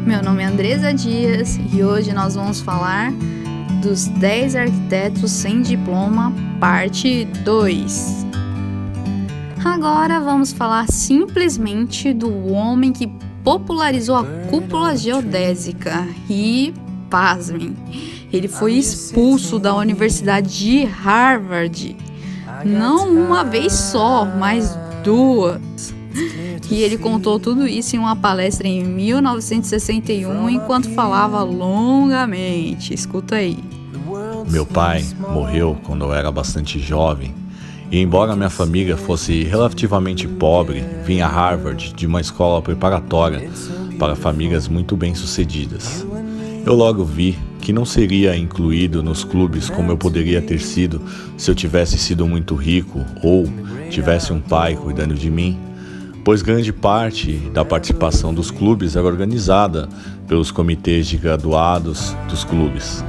Meu nome é Andresa Dias e hoje nós vamos falar dos 10 arquitetos sem diploma, parte 2. Agora vamos falar simplesmente do homem que popularizou a cúpula geodésica e, pasmem, ele foi expulso da Universidade de Harvard, não uma vez só, mas 2. E ele contou tudo isso em uma palestra em 1961, enquanto falava longamente. Escuta aí. Meu pai morreu quando eu era bastante jovem, e embora minha família fosse relativamente pobre, vim a Harvard de uma escola preparatória para famílias muito bem-sucedidas. Eu logo vi que não seria incluído nos clubes como eu poderia ter sido se eu tivesse sido muito rico ou tivesse um pai cuidando de mim, pois grande parte da participação dos clubes era organizada pelos comitês de graduados dos clubes.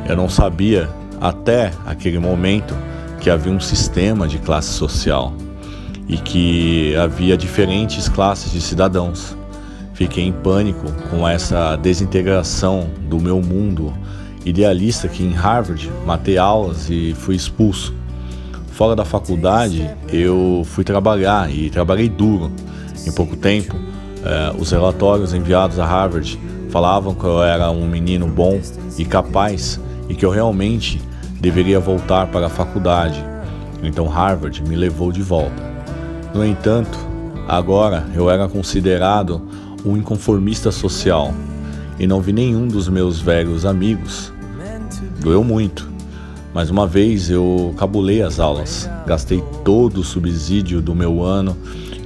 Eu não sabia, até aquele momento, que havia um sistema de classe social e que havia diferentes classes de cidadãos. Fiquei em pânico com essa desintegração do meu mundo idealista que em Harvard matei aulas e fui expulso. Fora da faculdade, eu fui trabalhar e trabalhei duro. Em pouco tempo, os relatórios enviados a Harvard falavam que eu era um menino bom e capaz e que eu realmente deveria voltar para a faculdade. Então Harvard me levou de volta. No entanto, agora eu era considerado um inconformista social e não vi nenhum dos meus velhos amigos. Doeu muito. Mais uma vez eu cabulei as aulas, gastei todo o subsídio do meu ano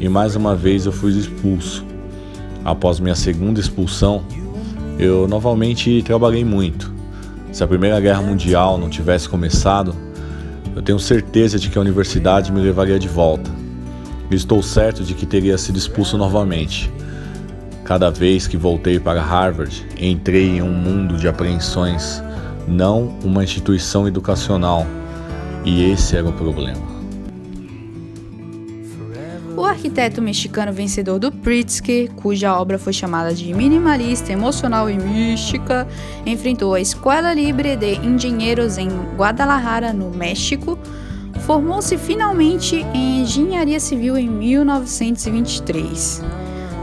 e mais uma vez eu fui expulso. Após minha segunda expulsão, eu novamente trabalhei muito. Se a Primeira Guerra Mundial não tivesse começado, eu tenho certeza de que a universidade me levaria de volta. E estou certo de que teria sido expulso novamente. Cada vez que voltei para Harvard, entrei em um mundo de apreensões, não uma instituição educacional, e esse era o problema. O arquiteto mexicano vencedor do Pritzker, cuja obra foi chamada de minimalista, emocional e mística, enfrentou a Escuela Libre de Engenheiros em Guadalajara, no México. Formou-se finalmente em engenharia civil em 1923.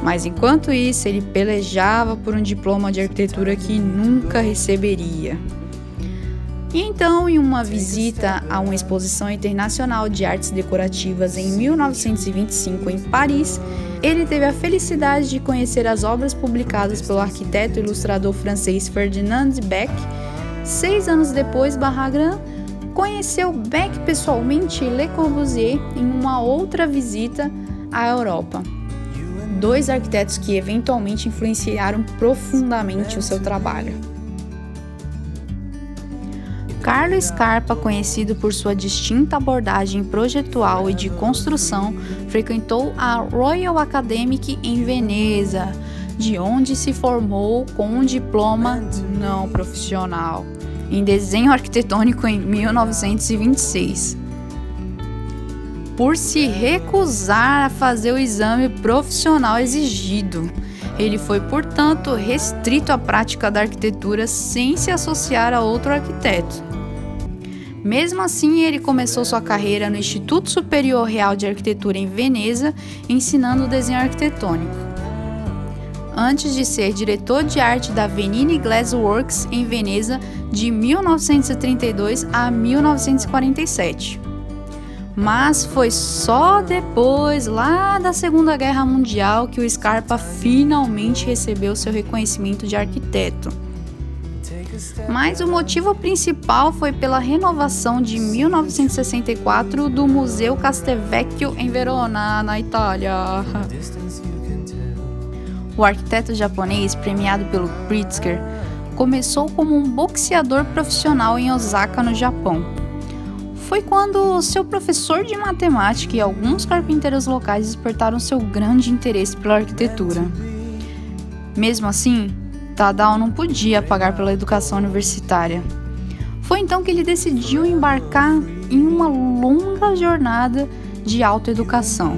Mas enquanto isso, ele pelejava por um diploma de arquitetura que nunca receberia. E então, em uma visita a uma exposição internacional de artes decorativas em 1925 em Paris, ele teve a felicidade de conhecer as obras publicadas pelo arquiteto e ilustrador francês Ferdinand Beck. 6 anos depois, Barragán conheceu Beck pessoalmente e Le Corbusier em uma outra visita à Europa. 2 arquitetos que eventualmente influenciaram profundamente o seu trabalho. Carlo Scarpa, conhecido por sua distinta abordagem projetual e de construção, frequentou a Royal Academy em Veneza, de onde se formou com um diploma não profissional em desenho arquitetônico em 1926. Por se recusar a fazer o exame profissional exigido, ele foi, portanto, restrito à prática da arquitetura sem se associar a outro arquiteto. Mesmo assim, ele começou sua carreira no Instituto Superior Real de Arquitetura em Veneza, ensinando desenho arquitetônico, antes de ser diretor de arte da Venini Glass Works em Veneza de 1932 a 1947. Mas foi só depois, lá da Segunda Guerra Mundial, que o Scarpa finalmente recebeu seu reconhecimento de arquiteto. Mas o motivo principal foi pela renovação de 1964 do Museu Castelvecchio em Verona, na Itália. O arquiteto japonês, premiado pelo Pritzker, começou como um boxeador profissional em Osaka, no Japão. Foi quando seu professor de matemática e alguns carpinteiros locais despertaram seu grande interesse pela arquitetura. Mesmo assim, Tadao não podia pagar pela educação universitária. Foi então que ele decidiu embarcar em uma longa jornada de autoeducação.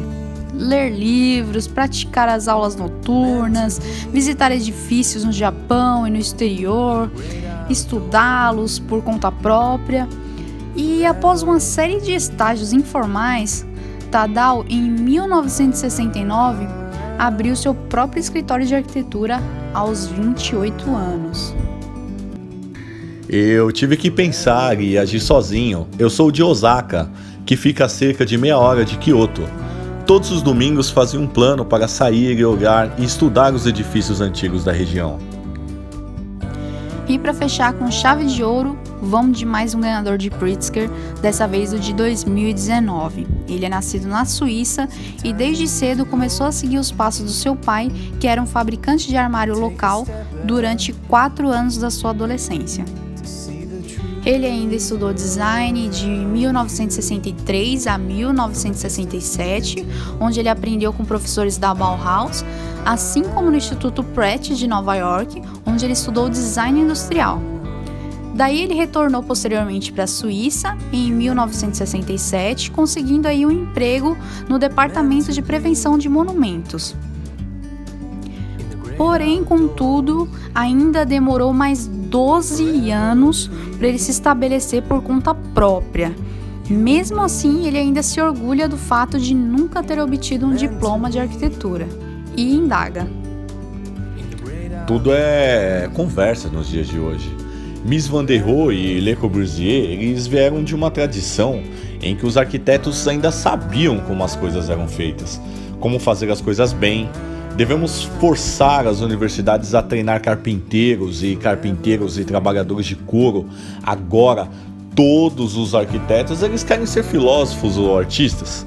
ler livros, praticar as aulas noturnas, visitar edifícios no Japão e no exterior, estudá-los por conta própria. E após uma série de estágios informais, Tadao, em 1969, abriu seu próprio escritório de arquitetura aos 28 anos. Eu tive que pensar e agir sozinho. Eu sou de Osaka, que fica a cerca de meia hora de Kyoto. Todos os domingos fazia um plano para sair e olhar e estudar os edifícios antigos da região. E para fechar com chave de ouro, vamos de mais um ganhador de Pritzker, dessa vez o de 2019. Ele é nascido na Suíça e desde cedo começou a seguir os passos do seu pai, que era um fabricante de armário local, durante 4 anos da sua adolescência. Ele ainda estudou design de 1963 a 1967, onde ele aprendeu com professores da Bauhaus, assim como no Instituto Pratt de Nova York, onde ele estudou design industrial. Daí ele retornou posteriormente para a Suíça em 1967, conseguindo aí um emprego no Departamento de Prevenção de Monumentos. Porém, contudo, ainda demorou mais 12 anos para ele se estabelecer por conta própria. Mesmo assim, ele ainda se orgulha do fato de nunca ter obtido um diploma de arquitetura. E indaga: Tudo é conversa nos dias de hoje. Mies van der Rohe e Le Corbusier, eles vieram de uma tradição em que os arquitetos ainda sabiam como as coisas eram feitas, como fazer as coisas bem. Devemos forçar as universidades a treinar carpinteiros e trabalhadores de couro. Agora, todos os arquitetos, eles querem ser filósofos ou artistas.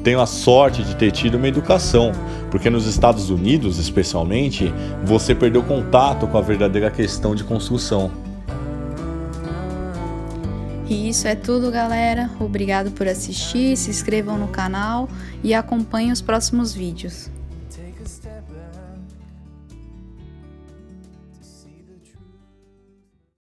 Tenho a sorte de ter tido uma educação, porque nos Estados Unidos, especialmente, você perdeu contato com a verdadeira questão de construção. E isso é tudo, galera. Obrigado por assistir, se inscrevam no canal e acompanhem os próximos vídeos. Take a step back.